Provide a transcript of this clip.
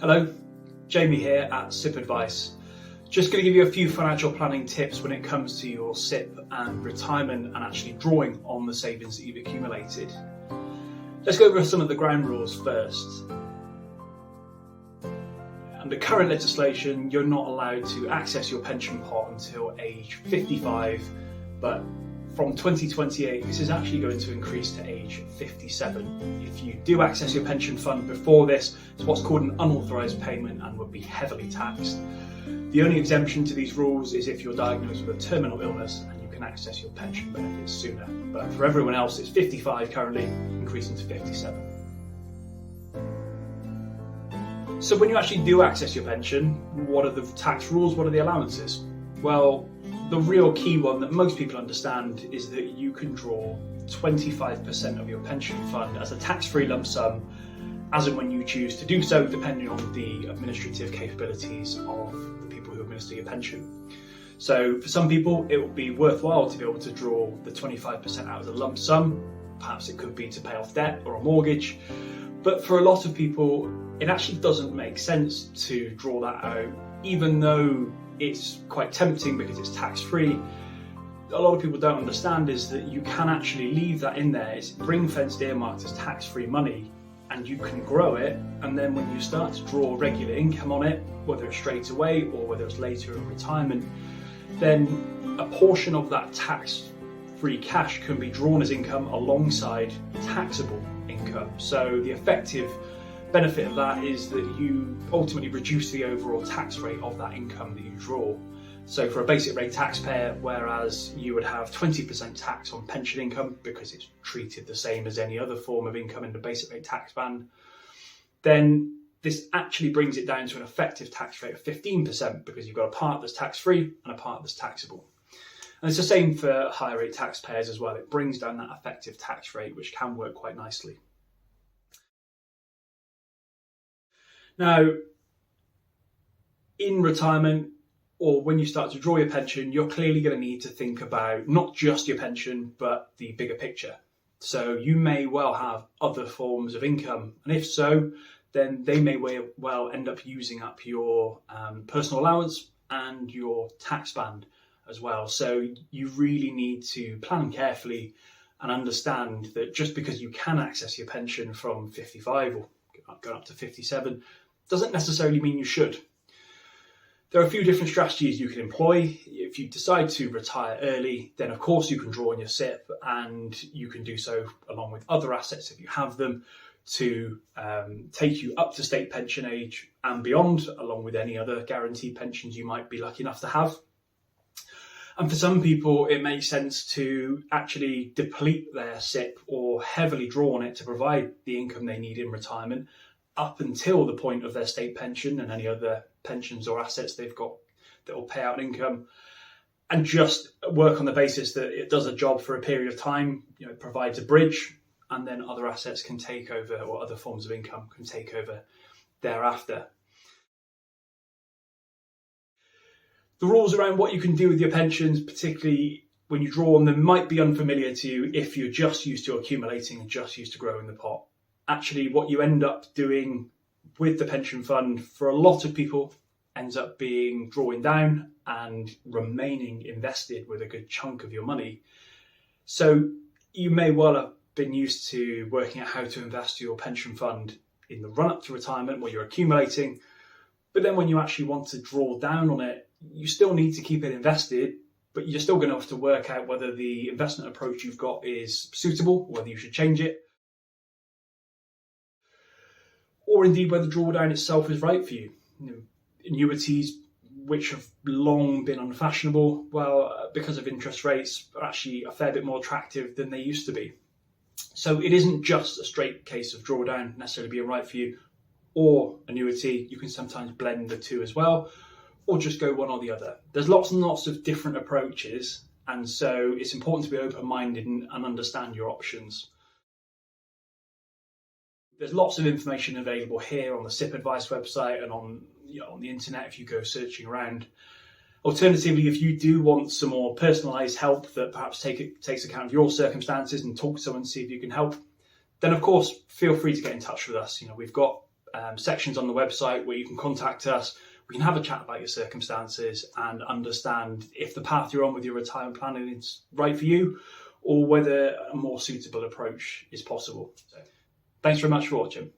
Hello, Jamie here at SIPP Advice. Just going to give you a few financial planning tips when it comes to your SIPP and retirement and actually drawing on the savings that you've accumulated. Let's go over some of the ground rules first. Under current legislation, you're not allowed to access your pension pot until age 55, but from 2028, this is actually going to increase to age 57. If you do access your pension fund before this, it's what's called an unauthorised payment and would be heavily taxed. The only exemption to these rules is if you're diagnosed with a terminal illness and you can access your pension benefits sooner. But for everyone else, it's 55 currently, increasing to 57. So when you actually do access your pension, what are the tax rules? What are the allowances? Well, the real key one that most people understand is that you can draw 25% of your pension fund as a tax-free lump sum as and when you choose to do so, depending on the administrative capabilities of the people who administer your pension. So for some people, it will be worthwhile to be able to draw the 25% out as a lump sum. Perhaps it could be to pay off debt or a mortgage. But for a lot of people, it actually doesn't make sense to draw that out, even though it's quite tempting because it's tax-free. A lot of people don't understand is that you can actually leave that in there. It's ring-fenced, earmarked as tax-free money, and you can grow it. And then when you start to draw regular income on it, whether it's straight away or whether it's later in retirement, then a portion of that tax-free cash can be drawn as income alongside taxable income. So the effective benefit of that is that you ultimately reduce the overall tax rate of that income that you draw. So for a basic rate taxpayer, whereas you would have 20% tax on pension income because it's treated the same as any other form of income in the basic rate tax band, then this actually brings it down to an effective tax rate of 15% because you've got a part that's tax-free and a part that's taxable. And it's the same for higher rate taxpayers as well. It brings down that effective tax rate, which can work quite nicely. Now, in retirement or when you start to draw your pension, you're clearly going to need to think about not just your pension, but the bigger picture. So you may well have other forms of income. And if so, then they may well end up using up your personal allowance and your tax band as well. So you really need to plan carefully and understand that just because you can access your pension from 55 or going up to 57 doesn't necessarily mean you should. There are a few different strategies you can employ. If you decide to retire early, then of course you can draw on your SIPP, and you can do so along with other assets if you have them to take you up to state pension age and beyond, along with any other guaranteed pensions you might be lucky enough to have. And for some people, it makes sense to actually deplete their SIPP or heavily draw on it to provide the income they need in retirement up until the point of their state pension and any other pensions or assets they've got that will pay out income, and just work on the basis that it does a job for a period of time, provides a bridge, and then other assets can take over, or other forms of income can take over thereafter. The rules around what you can do with your pensions, particularly when you draw on them, might be unfamiliar to you if you're just used to accumulating and just used to growing the pot. Actually, what you end up doing with the pension fund for a lot of people ends up being drawing down and remaining invested with a good chunk of your money. So you may well have been used to working out how to invest your pension fund in the run-up to retirement where you're accumulating, but then when you actually want to draw down on it, you still need to keep it invested, but you're still going to have to work out whether the investment approach you've got is suitable, whether you should change it, or indeed whether drawdown itself is right for you. Annuities, which have long been unfashionable, well, because of interest rates, are actually a fair bit more attractive than they used to be. So it isn't just a straight case of drawdown necessarily being right for you, or annuity. You can sometimes blend the two as well, or just go one or the other. There's lots and lots of different approaches, and so it's important to be open-minded and understand your options. There's lots of information available here on the SIPP Advice website and on the internet if you go searching around. Alternatively, if you do want some more personalised help that perhaps takes account of your circumstances and talk to someone, see if you can help, then of course feel free to get in touch with us. We've got sections on the website where you can contact us. We can have a chat about your circumstances and understand if the path you're on with your retirement planning is right for you, or whether a more suitable approach is possible. So, thanks very much for watching.